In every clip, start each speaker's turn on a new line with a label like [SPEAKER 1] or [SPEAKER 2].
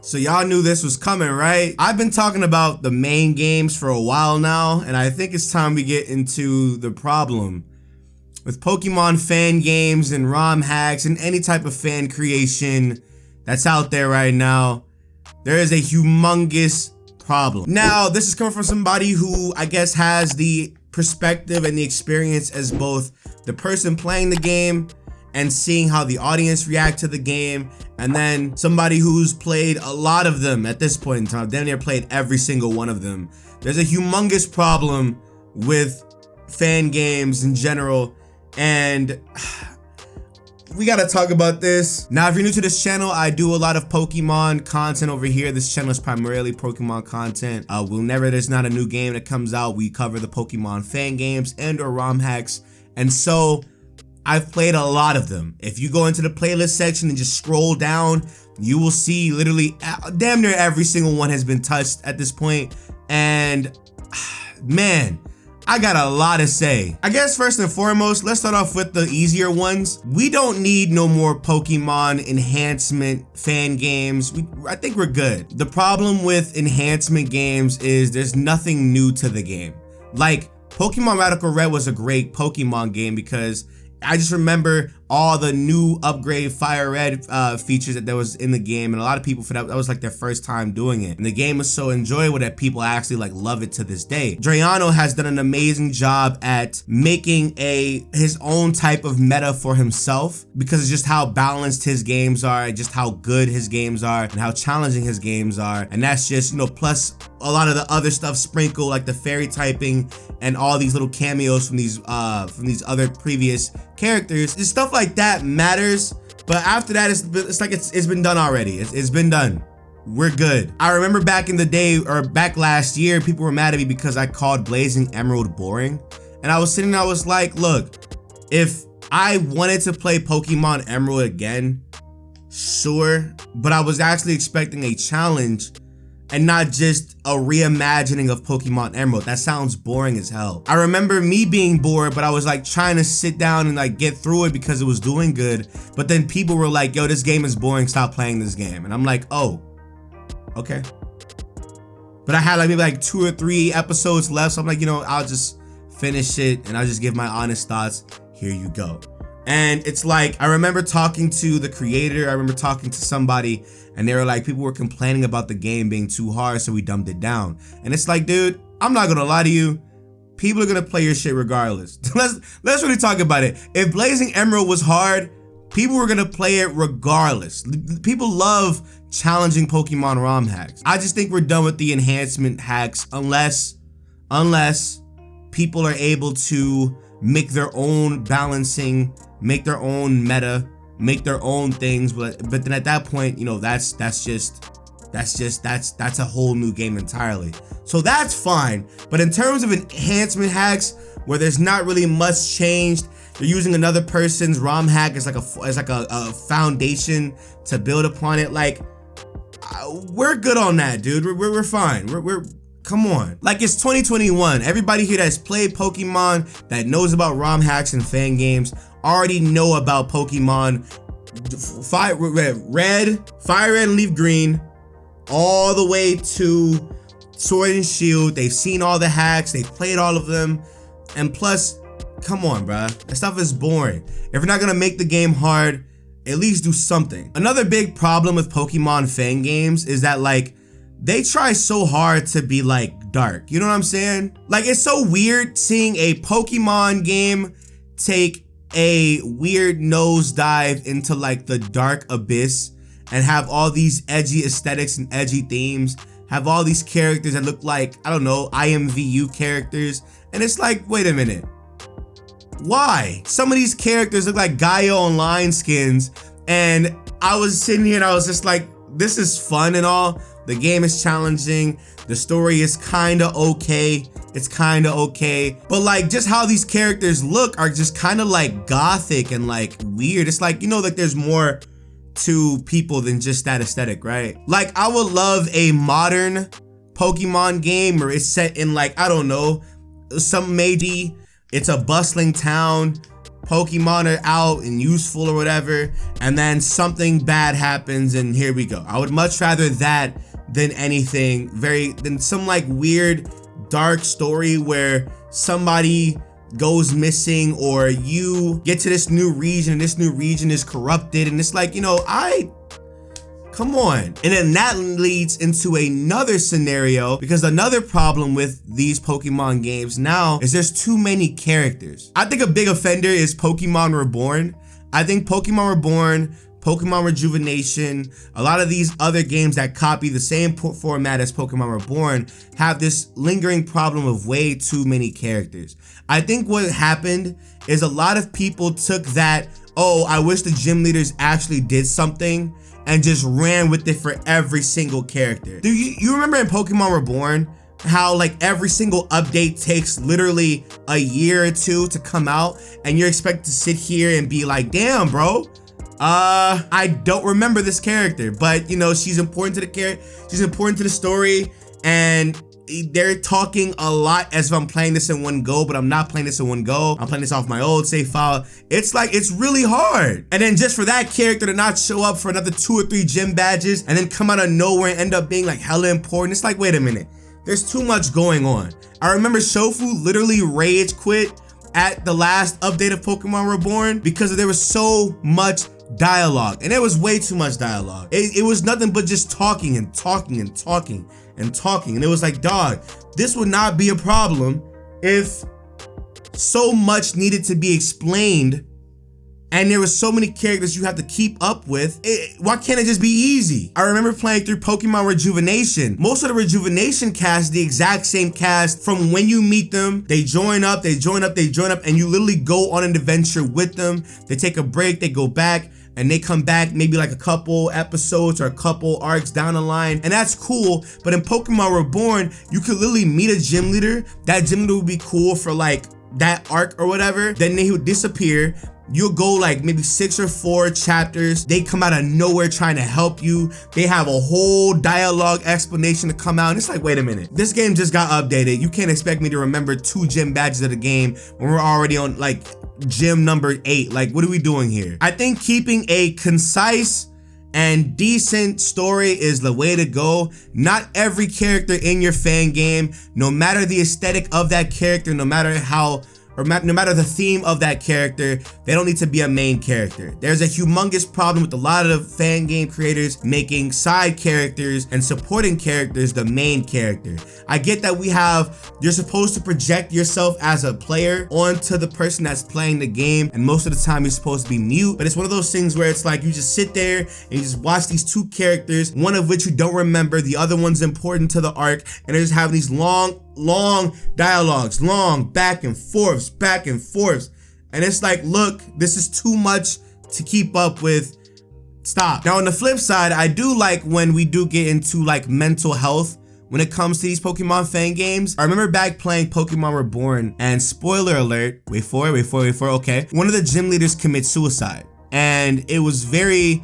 [SPEAKER 1] So y'all knew this was coming, right? I've been talking about the main games for a while now, and I think it's time we get into the problem. With Pokemon fan games and ROM hacks and any type of fan creation that's out there right now, there is a humongous problem. Now, this is coming from somebody who I guess has the perspective and the experience as both the person playing the game and seeing how the audience react to the game, and then somebody who's played a lot of them at this point in time. Damn near played every single one of them. There's a humongous problem with fan games in general, and we gotta talk about this. Now, if you're new to this channel, I do a lot of Pokemon content over here. This channel is primarily Pokemon content. Whenever there's not a new game that comes out, we cover the Pokemon fan games and or ROM hacks, and so I've played a lot of them. If you go into the playlist section and just scroll down, you will see literally damn near every single one has been touched at this point. And man, I got a lot to say. I guess first and foremost, let's start off with the easier ones. We don't need no more Pokemon enhancement fan games. I think we're good. The problem with enhancement games is there's nothing new to the game. Like, Pokemon Radical Red was a great Pokemon game because I just remember all the new upgrade Fire Red features that there was in the game, and a lot of people for that was like their first time doing it, and the game was so enjoyable that people actually like love it to this day. Drayano has done an amazing job at making his own type of meta for himself because of just how balanced his games are, just how good his games are, and how challenging his games are. And that's just, you know, plus a lot of the other stuff sprinkled, like the fairy typing and all these little cameos from these other previous characters. Just stuff like that matters, but after that, it's like it's been done already. It's been done. We're good. I remember back in the day, or back last year, people were mad at me because I called Blazing Emerald boring, and I was sitting there, I was like, look, if I wanted to play Pokemon Emerald again, sure, but I was actually expecting a challenge and not just a reimagining of Pokemon Emerald. That sounds boring as hell. I remember me being bored, but I was like trying to sit down and like get through it because it was doing good. But then people were like, yo, this game is boring, stop playing this game. And I'm like, oh, okay. But I had like maybe like 2 or 3 episodes left. So I'm like, you know, I'll just finish it and I'll just give my honest thoughts. Here you go. And it's like, I remember talking to the creator, I remember talking to somebody, and they were like, people were complaining about the game being too hard, so we dumbed it down. And it's like, dude, I'm not gonna lie to you, people are gonna play your shit regardless. Let's really talk about it. If Blazing Emerald was hard, people were gonna play it regardless. People love challenging Pokemon ROM hacks. I just think we're done with the enhancement hacks unless people are able to make their own balancing, make their own meta, make their own things, but then at that point, you know, that's a whole new game entirely. So that's fine. But in terms of enhancement hacks where there's not really much changed, you're using another person's ROM hack as like a foundation to build upon it, like we're good on that, dude. We're fine. We're come on. Like, it's 2021. Everybody here that's played Pokemon, that knows about ROM hacks and fan games, already know about Pokemon Fire Red and Leaf Green, all the way to Sword and Shield. They've seen all the hacks, they've played all of them, and plus, come on, bruh. That stuff is boring. If you're not gonna make the game hard, at least do something. Another big problem with Pokemon fan games is that, like, they try so hard to be like dark, you know what I'm saying? Like, it's so weird seeing a Pokemon game take a weird nosedive into like the dark abyss and have all these edgy aesthetics and edgy themes, have all these characters that look like, I don't know, IMVU characters, and it's like, wait a minute, why? Some of these characters look like Gaia Online skins, and I was sitting here and I was just like, this is fun and all. The game is challenging. The story is kinda okay. It's kinda okay. But like, just how these characters look are just kinda like gothic and like weird. It's like, you know, like there's more to people than just that aesthetic, right? Like, I would love a modern Pokemon game where it's set in like, I don't know, some maybe it's a bustling town Pokemon are out and useful or whatever, and then something bad happens and here we go. I would much rather that than anything than some like weird dark story where somebody goes missing or you get to this new region and this new region is corrupted, and it's like, you know, come on. And then that leads into another scenario, because another problem with these Pokemon games now is there's too many characters. I think a big offender is Pokemon Reborn. I think Pokemon Reborn, Pokemon Rejuvenation, a lot of these other games that copy the same format as Pokemon Reborn have this lingering problem of way too many characters. I think what happened is a lot of people took that, oh, I wish the gym leaders actually did something, and just ran with it for every single character. Do you remember in Pokemon Reborn how like every single update takes literally a year or two to come out, and you're expected to sit here and be like, damn bro, I don't remember this character, but you know, she's important to the character, she's important to the story, and they're talking a lot as if I'm playing this in one go, but I'm not playing this in one go. I'm playing this off my old save file. It's like, it's really hard. And then just for that character to not show up for another 2 or 3 gym badges and then come out of nowhere and end up being like hella important. It's like, wait a minute, there's too much going on. I remember Shofu literally rage quit at the last update of Pokemon Reborn because there was so much dialogue, and it was way too much dialogue. It was nothing but just talking and talking and talking and talking, and it was like, dog, this would not be a problem if so much needed to be explained and there was so many characters you have to keep up with. Why can't it just be easy? I remember playing through Pokemon Rejuvenation. Most of the Rejuvenation cast, the exact same cast from when you meet them. They join up, and you literally go on an adventure with them. They take a break, they go back, and they come back maybe like a couple episodes or a couple arcs down the line, and that's cool. But in Pokemon Reborn, you could literally meet a gym leader. That gym leader would be cool for like that arc or whatever, then he would disappear. You'll go like maybe 6 or 4 chapters. They come out of nowhere trying to help you. They have a whole dialogue explanation to come out. And it's like, wait a minute, this game just got updated. You can't expect me to remember 2 gym badges of the game when we're already on like gym number 8. Like, what are we doing here? I think keeping a concise and decent story is the way to go. Not every character in your fan game, no matter the aesthetic of that character, no matter the theme of that character, they don't need to be a main character. There's a humongous problem with a lot of fan game creators making side characters and supporting characters the main character. I get that you're supposed to project yourself as a player onto the person that's playing the game, and most of the time you're supposed to be mute, but it's one of those things where it's like you just sit there and you just watch these 2 characters, one of which you don't remember, the other one's important to the arc, and they're just having these long dialogues, long back and forths, and it's like, look, this is too much to keep up with. Stop. Now on the flip side, I do like when we do get into like mental health when it comes to these Pokemon fan games. I remember back playing Pokemon Reborn, and spoiler alert, wait for it, okay, one of the gym leaders commits suicide, and it was very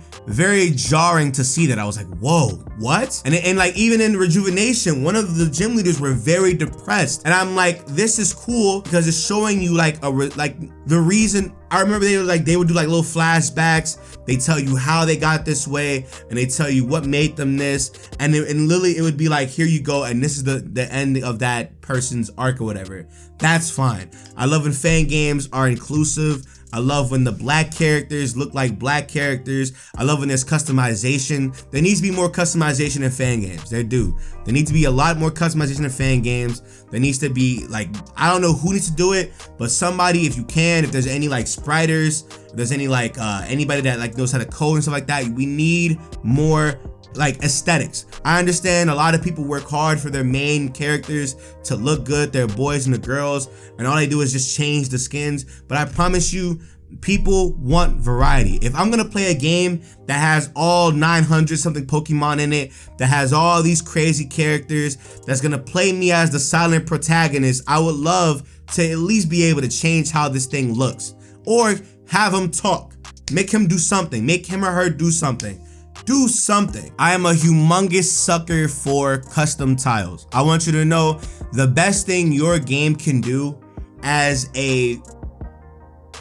[SPEAKER 1] jarring to see that. I was like, whoa, what? And like even in Rejuvenation, one of the gym leaders were very depressed, and I'm like, this is cool because it's showing you like the reason. I remember they would do like little flashbacks. They tell you how they got this way, and they tell you what made them this, and literally it would be like, here you go, and this is the end of that person's arc or whatever. That's fine. I love when fan games are inclusive. I love when the black characters look like black characters. I love when there's customization. There needs to be more customization in fan games. There needs to be a lot more customization in fan games. There needs to be like, I don't know who needs to do it, but somebody, if you can, if there's any like spriters, if there's any like anybody that like knows how to code and stuff like that, we need more like aesthetics. I understand a lot of people work hard for their main characters to look good, their boys and the girls, and all they do is just change the skins. But I promise you, people want variety. If I'm gonna play a game that has all 900 something Pokemon in it, that has all these crazy characters, that's gonna play me as the silent protagonist, I would love to at least be able to change how this thing looks, or have him talk, make him do something, make him or her do something. Do something. I am a humongous sucker for custom tiles. I want you to know the best thing your game can do as a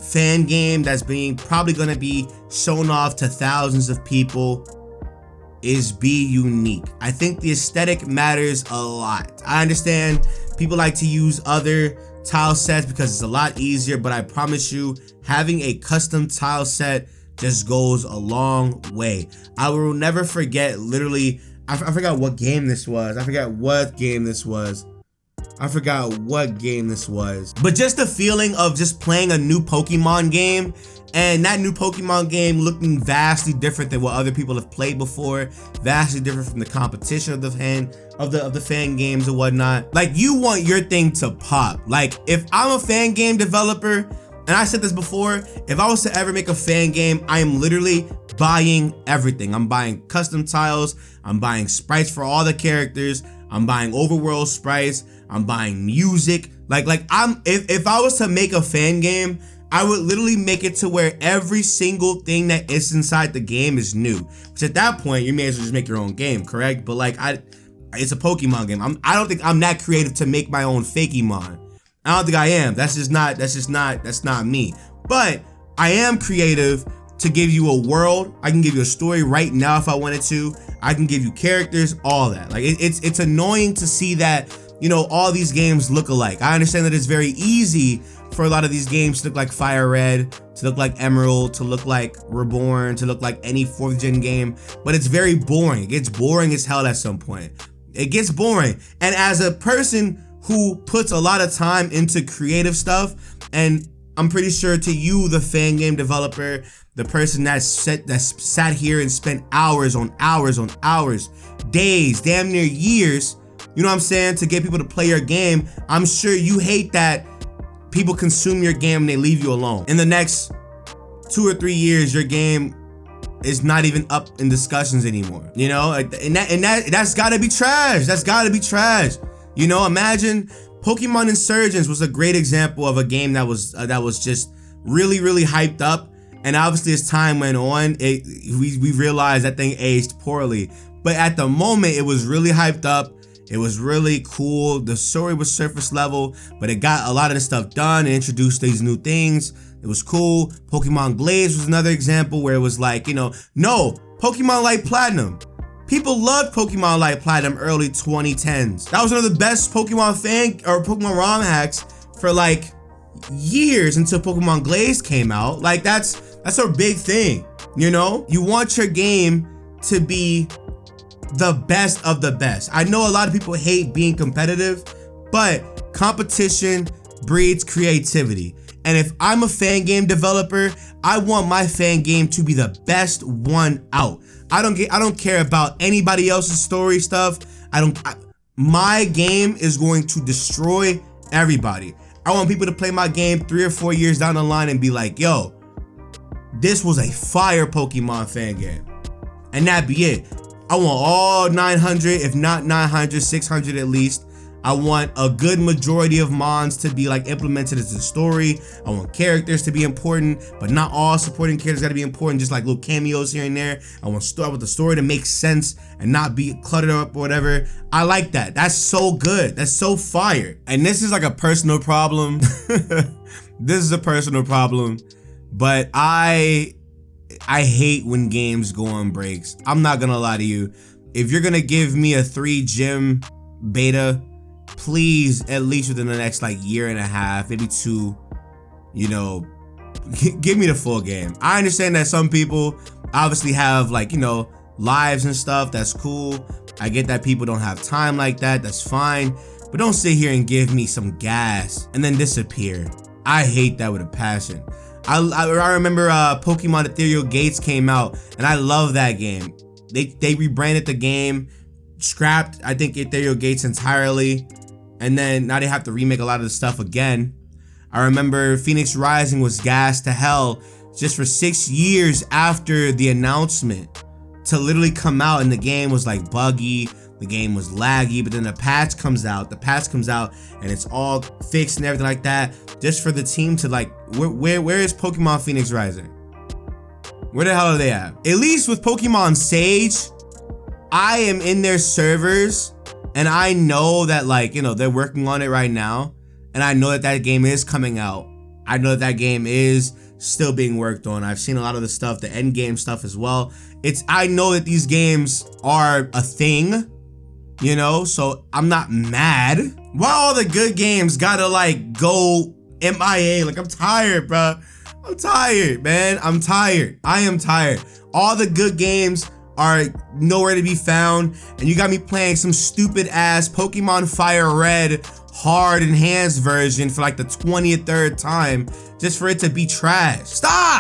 [SPEAKER 1] fan game that's probably gonna be shown off to thousands of people is be unique. I think the aesthetic matters a lot. I understand people like to use other tile sets because it's a lot easier, but I promise you, having a custom tile set just goes a long way. I will never forget, literally, I forgot what game this was. But just the feeling of just playing a new Pokemon game, and that new Pokemon game looking vastly different than what other people have played before, vastly different from the competition of the fan games and whatnot. Like, you want your thing to pop. Like, if I'm a fan game developer, and I said this before, if I was to ever make a fan game, I am literally buying everything. I'm buying custom tiles, I'm buying sprites for all the characters, I'm buying overworld sprites, I'm buying music. If I was to make a fan game, I would literally make it to where every single thing that is inside the game is new. Which at that point, you may as well just make your own game, correct? But it's a Pokemon game. I don't think I'm that creative to make my own Fakemon. I don't think I am. That's not me. But I am creative to give you a world. I can give you a story right now if I wanted to. I can give you characters, all that. Like, it's annoying to see that, all these games look alike. I understand that it's very easy for a lot of these games to look like Fire Red, to look like Emerald, to look like Reborn, to look like any 4th gen game, but it's very boring. It gets boring as hell at some point. It gets boring. And as a person who puts a lot of time into creative stuff, and I'm pretty sure to you, the fan game developer, the person that sat here and spent hours on hours on hours, days, damn near years, you know what I'm saying, to get people to play your game, I'm sure you hate that people consume your game and they leave you alone. In the next 2 or 3 years, your game is not even up in discussions anymore, and that's gotta be trash. That's gotta be trash. Imagine Pokemon Insurgence was a great example of a game that was just really, really hyped up, and obviously as time went on, we realized that thing aged poorly. But at the moment, it was really hyped up. It was really cool. The story was surface level, but it got a lot of the stuff done and introduced these new things. It was cool. Pokemon Blaze was another example where it was like, no, Pokemon Light Platinum. People loved Pokemon Light Platinum early 2010s. That was one of the best Pokemon ROM hacks for like years until Pokemon Blaze came out. Like, that's a big thing, You want your game to be the best of the best. I know a lot of people hate being competitive, but competition breeds creativity. And if I'm a fan game developer, I want my fan game to be the best one out. I don't care about anybody else's story stuff. My game is going to destroy everybody. I want people to play my game 3 or 4 years down the line and be like, yo, this was a fire Pokemon fan game. And that be it. I want all 900, if not 900, 600 at least. I want a good majority of mons to be like implemented as a story. I want characters to be important, but not all supporting characters gotta be important, just like little cameos here and there. I want the story to make sense and not be cluttered up or whatever. I like that. That's so good. That's so fire. And this is like a personal problem. This is a personal problem, but I hate when games go on breaks. I'm not gonna lie to you. If you're gonna give me a 3 gym beta, please, at least within the next like year and a half, maybe 2, give me the full game. I understand that some people obviously have like, lives and stuff. That's cool. I get that people don't have time like that. That's fine. But don't sit here and give me some gas and then disappear. I hate that with a passion. I remember Pokemon Ethereal Gates came out, and I love that game. They rebranded the game, scrapped, I think, Ethereal Gates entirely, and then now they have to remake a lot of the stuff again. I remember Phoenix Rising was gassed to hell just for 6 years after the announcement to literally come out, and the game was like buggy, the game was laggy, but then the patch comes out, and it's all fixed and everything like that, just for the team to like, where is Pokemon Phoenix Rising? Where the hell are they at? At least with Pokemon Sage, I am in their servers, and I know that like, they're working on it right now, and I know that game is coming out. I know that game is still being worked on. I've seen a lot of the stuff, the end game stuff as well. I know that these games are a thing, you know, so I'm not mad. Why all the good games gotta like go MIA? Like, I'm tired, bro. I'm tired, man. I'm tired. I am tired. All the good games are nowhere to be found, and you got me playing some stupid ass Pokemon Fire Red hard enhanced version for like the 23rd time just for it to be trash. Stop!